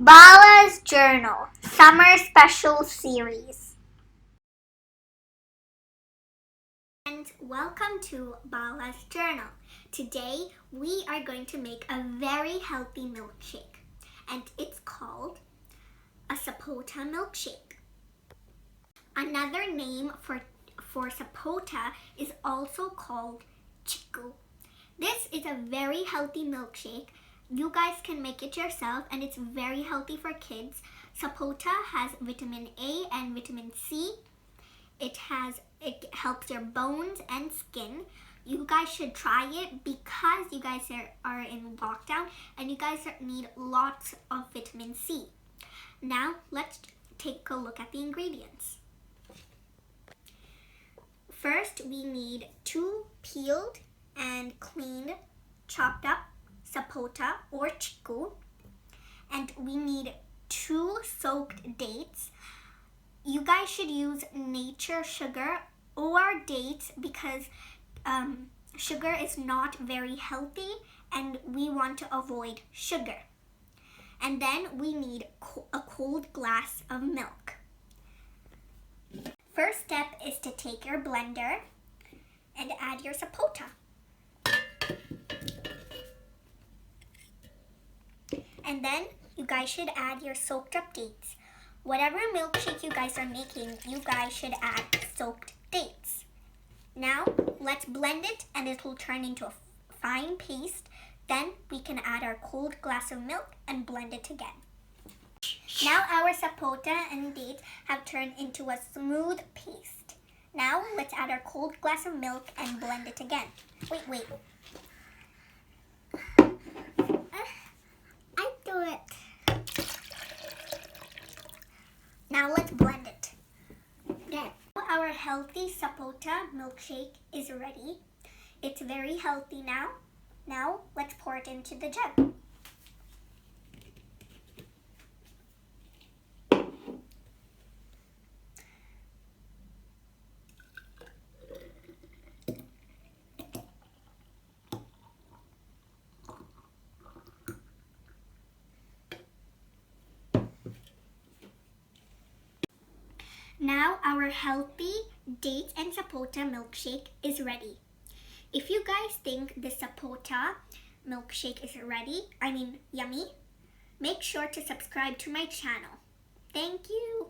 Bala's Journal Summer Special Series. And welcome to Bala's Journal. Today we are going to make a very healthy milkshake, and it's called a Sapota milkshake. Another name for Sapota is also called Chikoo. This is a very healthy milkshake. You guys can make it yourself, and it's very healthy for kids. Sapota has vitamin A and vitamin C. It helps your bones and skin. You guys should try it because you guys are in lockdown and you guys need lots of vitamin C. Now let's take a look at the ingredients. First, we need 2 peeled and cleaned, chopped up Sapota or Chikoo, and we need 2 soaked dates. You guys should use nature sugar or dates because sugar is not very healthy and we want to avoid sugar. And then we need a cold glass of milk. First step is to take your blender and add your Sapota. And then you guys should add your soaked up dates. Whatever milkshake you guys are making, you guys should add soaked dates. Now let's blend it and it will turn into a fine paste. Then we can add our cold glass of milk and blend it again. Now our Sapota and dates have turned into a smooth paste. Now let's add our cold glass of milk and blend it again. Wait. I do it. Now let's blend it. There. Our healthy Sapota milkshake is ready. It's very healthy now. Now let's pour it into the jug. Now our healthy dates and Sapota milkshake is ready. If you guys think the Sapota milkshake is yummy, make sure to subscribe to my channel. Thank you.